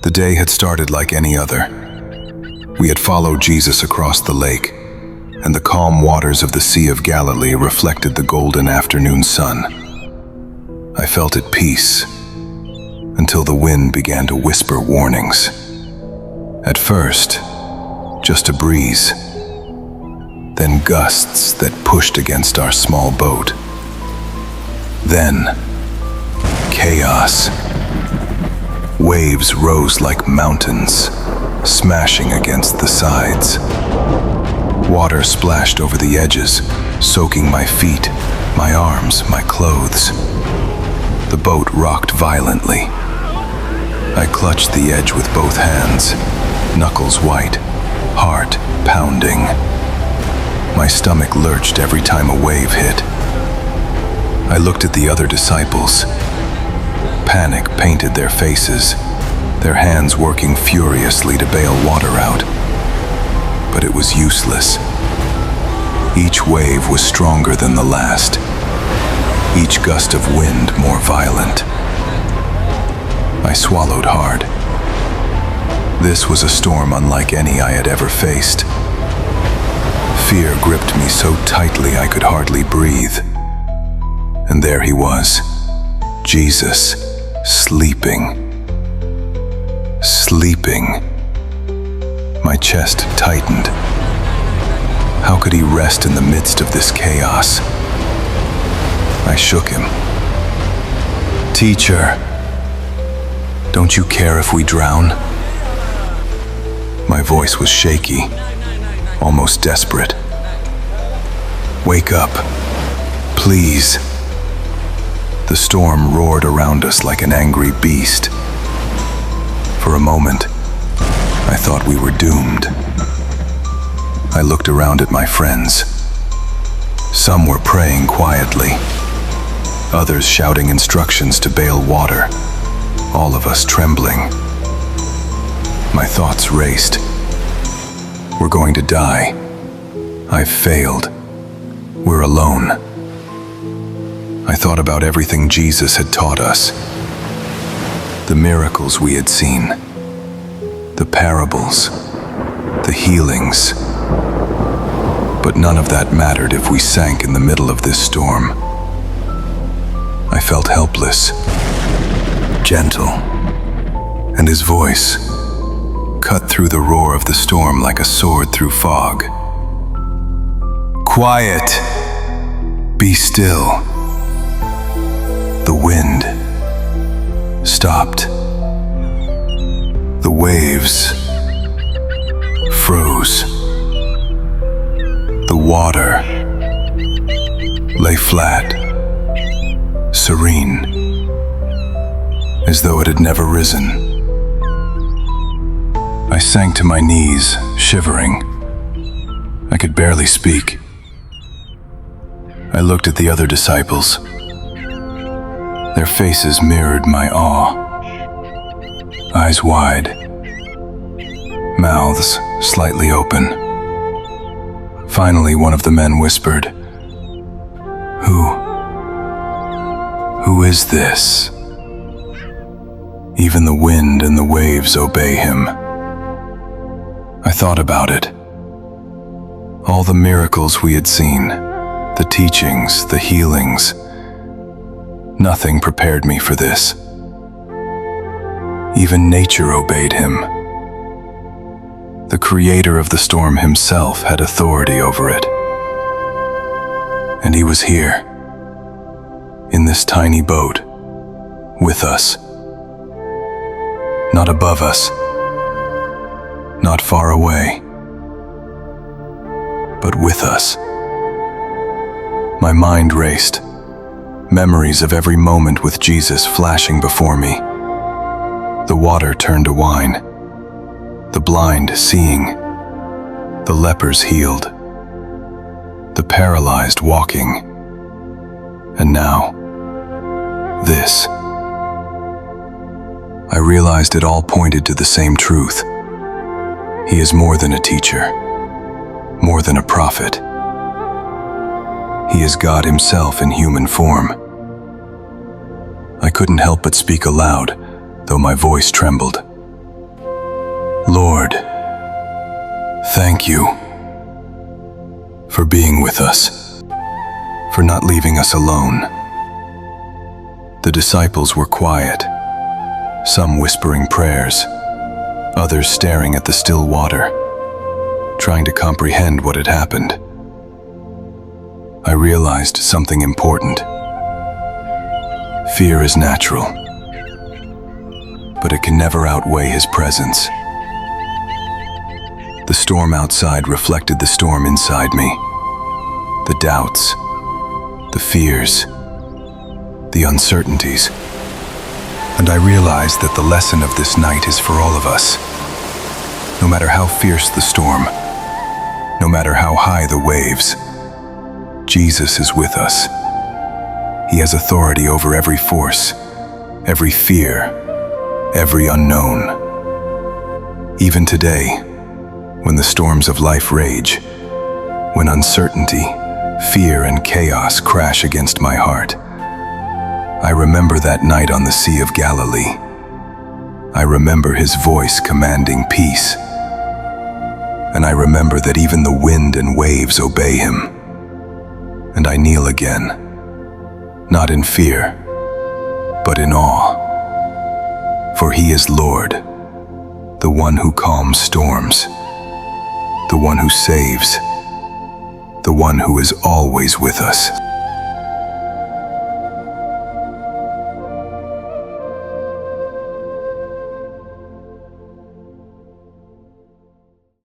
The day had started like any other. We had followed Jesus across the lake, and the calm waters of the Sea of Galilee reflected the golden afternoon sun. I felt at peace, until the wind began to whisper warnings. At first, just a breeze, then gusts that pushed against our small boat. Then, chaos. Waves rose like mountains, smashing against the sides. Water splashed over the edges, soaking my feet, my arms, my clothes. The boat rocked violently. I clutched the edge with both hands, knuckles white, heart pounding. My stomach lurched every time a wave hit. I looked at the other disciples. Panic painted their faces, their hands working furiously to bail water out. But it was useless. Each wave was stronger than the last, each gust of wind more violent. I swallowed hard. This was a storm unlike any I had ever faced. Fear gripped me so tightly I could hardly breathe. And there he was, Jesus, sleeping. My chest tightened. How could he rest in the midst of this chaos? I shook him. "Teacher, don't you care if we drown?" My voice was shaky, almost desperate. "Wake up, please." The storm roared around us like an angry beast. For a moment, I thought we were doomed. I looked around at my friends. Some were praying quietly, others shouting instructions to bail water, all of us trembling. My thoughts raced. We're going to die. I've failed. We're alone. I thought about everything Jesus had taught us. The miracles we had seen, the parables, the healings. But none of that mattered if we sank in the middle of this storm. I felt helpless, gentle, and his voice cut through the roar of the storm like a sword through fog. "Quiet! Be still." The wind stopped. The waves froze. The water lay flat, serene, as though it had never risen. I sank to my knees, shivering. I could barely speak. I looked at the other disciples. Their faces mirrored my awe. Eyes wide, mouths slightly open. Finally, one of the men whispered, Who is this?" Even the wind and the waves obey him. I thought about it. All the miracles we had seen, the teachings, the healings, nothing prepared me for this. Even nature obeyed him. The creator of the storm himself had authority over it. And he was here, in this tiny boat, with us. Not above us, not far away, but with us. My mind raced, memories of every moment with Jesus flashing before me. The water turned to wine, the blind seeing, the lepers healed, the paralyzed walking, and now, this. I realized it all pointed to the same truth. He is more than a teacher, more than a prophet. He is God himself in human form. I couldn't help but speak aloud, though my voice trembled. Lord, thank you for being with us, for not leaving us alone. The disciples were quiet, some whispering prayers, others staring at the still water, trying to comprehend what had happened. I realized something important. Fear is natural, but it can never outweigh His presence. The storm outside reflected the storm inside me. The doubts, the fears, the uncertainties. And I realized that the lesson of this night is for all of us. No matter how fierce the storm, no matter how high the waves, Jesus is with us. He has authority over every force, every fear, every unknown. Even today, when the storms of life rage, when uncertainty, fear, and chaos crash against my heart, I remember that night on the Sea of Galilee. I remember His voice commanding peace. And I remember that even the wind and waves obey Him. And I kneel again, not in fear, but in awe. For He is Lord, the one who calms storms, the one who saves, the one who is always with us.